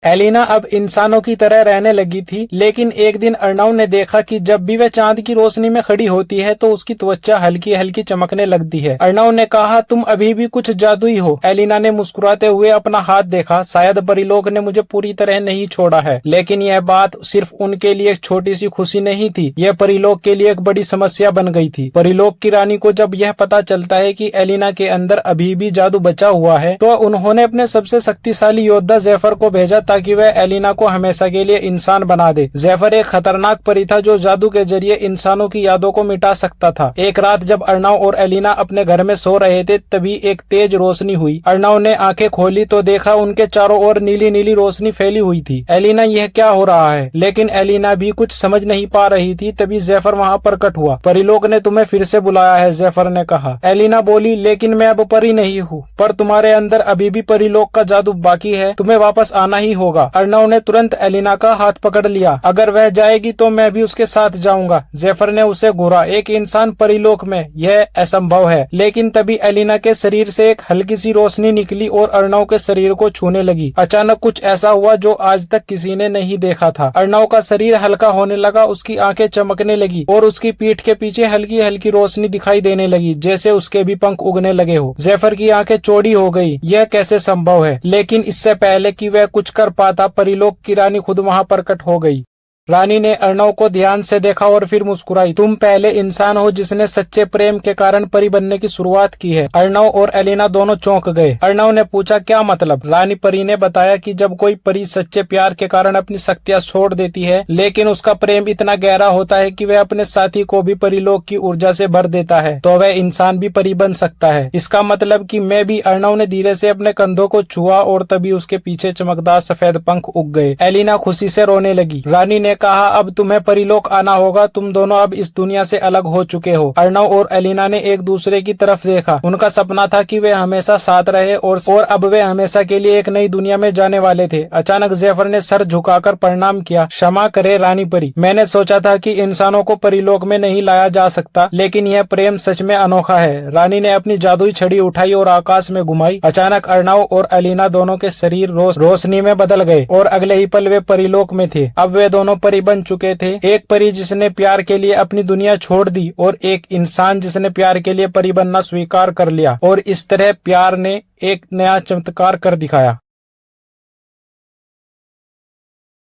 Elina अब इंसानों की तरह रहने लगी थी, लेकिन एक दिन अर्नव ने देखा कि जब भी वह चांद की रोशनी में खड़ी होती है तो उसकी त्वचा हल्की हल्की चमकने लगती है। अर्नव ने कहा, तुम अभी भी कुछ जादुई हो। एलिना ने मुस्कुराते हुए अपना हाथ देखा। शायद परीलोक ने मुझे पूरी तरह नहीं छोड़ा है, लेकिन यह बात सिर्फ उनके लिए एक छोटी सी खुशी नहीं थी, यह परीलोक के लिए एक बड़ी समस्या बन गई थी। परीलोक की रानी को जब यह पता चलता है कि एलिना के अंदर अभी भी जादू बचा हुआ है, तो उन्होंने अपने सबसे शक्तिशाली योद्धा ज़ेफर को भेजा ताकि वह एलिना को हमेशा के लिए इंसान बना दे। ज़ेफर एक खतरनाक परी था जो जादू के जरिए इंसानों की यादों को मिटा सकता था। एक रात जब अर्नव और एलिना अपने घर में सो रहे थे, तभी एक तेज रोशनी हुई। अर्नव ने आंखें खोली तो देखा उनके चारों ओर नीली नीली रोशनी फैली हुई थी। एलिना, यह क्या हो रहा है? लेकिन एलिना भी कुछ समझ नहीं पा रही थी। तभी ज़ेफर वहाँ प्रकट हुआ। परीलोक ने तुम्हें फिर से बुलाया है, ज़ेफर ने कहा। एलिना बोली, लेकिन मैं अब परी नहीं हूँ, पर तुम्हारे अंदर अभी भी परीलोक का जादू बाकी है, तुम्हें वापस आना ही होगा। अर्नव ने तुरंत एलिना का हाथ पकड़ लिया। अगर वह जाएगी तो मैं भी उसके साथ जाऊंगा। ज़ेफर ने उसे घूरा। एक इंसान परीलोक में, यह असंभव है। लेकिन तभी एलिना के शरीर से एक हल्की सी रोशनी निकली और अर्नव के शरीर को छूने लगी। अचानक कुछ ऐसा हुआ जो आज तक किसी ने नहीं देखा था। अर्नव का शरीर हल्का होने लगा, उसकी आंखें चमकने लगी और उसकी पीठ के पीछे हल्की हल्की रोशनी दिखाई देने लगी, जैसे उसके भी पंख उगने लगे हो। ज़ेफर की आंखें चौड़ी हो गई। यह कैसे संभव है? लेकिन इससे पहले कि वह कुछ कर पाता, परीलोक की रानी खुद वहां प्रकट हो गई। रानी ने अर्नव को ध्यान से देखा और फिर मुस्कुराई। तुम पहले इंसान हो जिसने सच्चे प्रेम के कारण परी बनने की शुरुआत की है। अर्नव और एलिना दोनों चौंक गए। अर्नव ने पूछा, क्या मतलब? रानी परी ने बताया कि जब कोई परी सच्चे प्यार के कारण अपनी शक्तियां छोड़ देती है, लेकिन उसका प्रेम इतना गहरा होता है कि वह अपने साथी को भी परीलोक की ऊर्जा से भर देता है, तो वह इंसान भी परी बन सकता है। इसका मतलब कि मैं भी? अर्नव ने धीरे से अपने कंधों को छुआ और तभी उसके पीछे चमकदार सफेद पंख उग गए। एलिना खुशी से रोने लगी। रानी ने कहा, अब तुम्हें परीलोक आना होगा, तुम दोनों अब इस दुनिया से अलग हो चुके हो। अर्नव और एलिना ने एक दूसरे की तरफ देखा। उनका सपना था कि वे हमेशा साथ रहे और अब वे हमेशा के लिए एक नई दुनिया में जाने वाले थे। अचानक ज़ेफर ने सर झुकाकर प्रणाम किया। क्षमा करे रानी परी, मैंने सोचा था कि इंसानों को परीलोक में नहीं लाया जा सकता, लेकिन यह प्रेम सच में अनोखा है। रानी ने अपनी जादुई छड़ी उठाई और आकाश में घुमाई। अचानक अर्नव और एलिना दोनों के शरीर रोशनी में बदल गए और अगले ही पल वे परीलोक में थे। अब वे दोनों परी बन चुके थे। एक परी जिसने प्यार के लिए अपनी दुनिया छोड़ दी और एक इंसान जिसने प्यार के लिए परी बनना स्वीकार कर लिया। और इस तरह प्यार ने एक नया चमत्कार कर दिखाया।